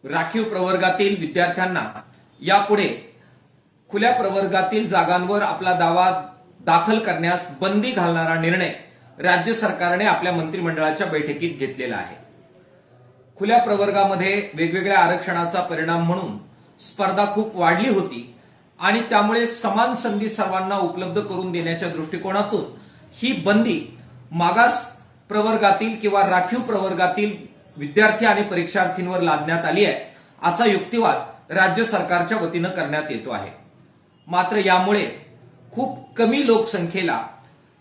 राखीव प्रवर्गातील विद्यार्थ्यांना यापुढे खुल्या प्रवर्गातील जागांवर आपला दावा दाखल करण्यास बंदी घालणारा निर्णय राज्य सरकारने आपल्या मंत्रिमंडळाच्या बैठकीत घेतलेला आहे। खुल्या प्रवर्गामध्ये वेगवेगळ्या आरक्षणाचा परिणाम म्हणून स्पर्धा खूप वाढली होती आणि त्यामुळे समान संधी सर्वांना उपलब्ध करून देण्याच्या दृष्टिकोनातून ही बंदी मागास प्रवर्गातील किंवा राखीव प्रवर्गातील विद्यार्थी आणि परीक्षार्थींवर लादण्यात आली आहे, असा युक्तिवाद राज्य सरकारच्या वतीनं करण्यात येतो आहे। मात्र यामुळे खूप कमी लोकसंख्येला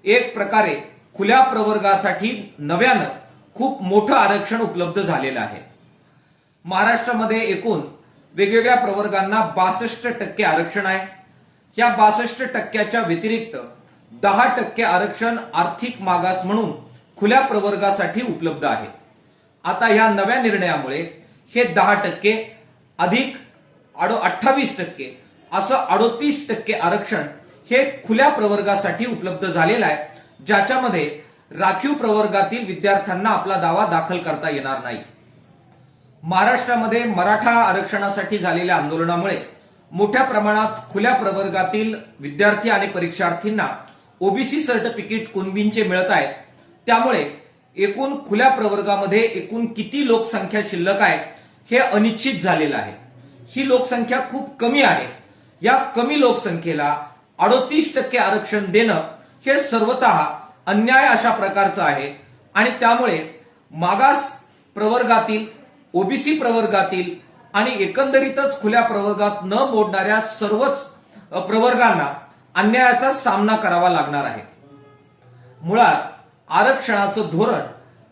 एक प्रकारे खुल्या प्रवर्गासाठी नव्यानं खूप मोठं आरक्षण उपलब्ध झालेलं आहे। महाराष्ट्रामध्ये एकूण वेगवेगळ्या प्रवर्गांना 62% आरक्षण आहे। या 62%च्या व्यतिरिक्त 10% आरक्षण आर्थिक मागास म्हणून खुल्या प्रवर्गासाठी उपलब्ध आहे। आता या नव्या निर्णयामुळे हे 10% अधिक 28% असं 38% आरक्षण हे खुल्या प्रवर्गासाठी उपलब्ध झालेलं आहे, ज्याच्यामध्ये राखीव प्रवर्गातील विद्यार्थ्यांना आपला दावा दाखल करता येणार नाही। महाराष्ट्रामध्ये मराठा आरक्षणासाठी झालेल्या आंदोलनामुळे मोठ्या प्रमाणात खुल्या प्रवर्गातील विद्यार्थी आणि परीक्षार्थींना ओबीसी सर्टिफिकेट कुणबींचे मिळत आहेत। त्यामुळे एकूण खुल्या प्रवर्गामध्ये एकूण किती लोकसंख्या शिल्लक आहे हे अनिश्चित झालेलं आहे। ही लोकसंख्या खूप कमी आहे। या कमी लोकसंख्येला 38% आरक्षण देणं हे सर्वतः अन्याय अशा प्रकारचं आहे आणि त्यामुळे मागास प्रवर्गातील, ओबीसी प्रवर्गातील आणि एकंदरीतच खुल्या प्रवर्गात न मोडणाऱ्या सर्वच प्रवर्गांना अन्यायाचा सामना करावा लागणार आहे। मुळात आरक्षणाचं धोरण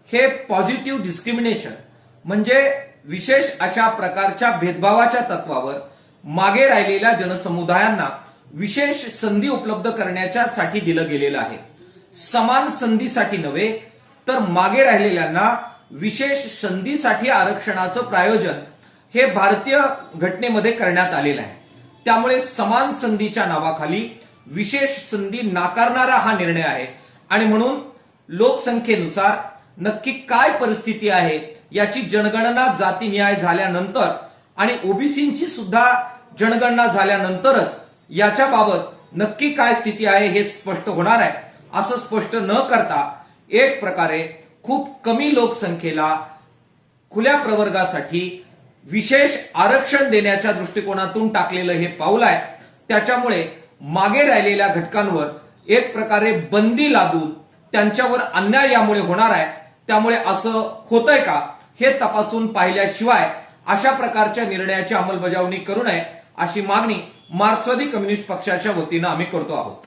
हे पॉझिटिव्ह डिस्क्रिमिनेशन म्हणजे विशेष अशा प्रकारच्या भेदभावाच्या तत्वावर मागे राहिलेल्या जनसमुदायांना विशेष संधी उपलब्ध करण्यासाठी दिलं गेलेलं आहे। समान संधीसाठी नव्हे तर मागे राहिलेल्यांना विशेष संधीसाठी आरक्षणाचं प्रायोजन हे भारतीय घटनेमध्ये करण्यात आलेलं आहे। त्यामुळे समान संधीच्या नावाखाली विशेष संधी नाकारणारा हा निर्णय आहे आणि म्हणून लोकसंख्येनुसार नक्की काय परिस्थिती आहे याची जनगणना जातीनिहाय झाल्यानंतर आणि ओबीसींची सुद्धा जनगणना झाल्यानंतरच याच्याबाबत नक्की काय स्थिती आहे हे स्पष्ट होणार आहे। असं स्पष्ट न करता एक प्रकारे खूप कमी लोकसंख्येला खुल्या प्रवर्गासाठी विशेष आरक्षण देण्याच्या दृष्टिकोनातून टाकलेलं हे पाऊल आहे। त्याच्यामुळे मागे राहिलेल्या घटकांवर एक प्रकारे बंदी लादून त्यांच्यावर अन्याय यामुळे होणार आहे। त्यामुळे असं होतंय का हे तपासून पाहिल्याशिवाय अशा प्रकारच्या निर्णयाची अंमलबजावणी करू नये अशी मागणी मार्क्सवादी कम्युनिस्ट पक्षाच्या वतीनं आम्ही करतो आहोत।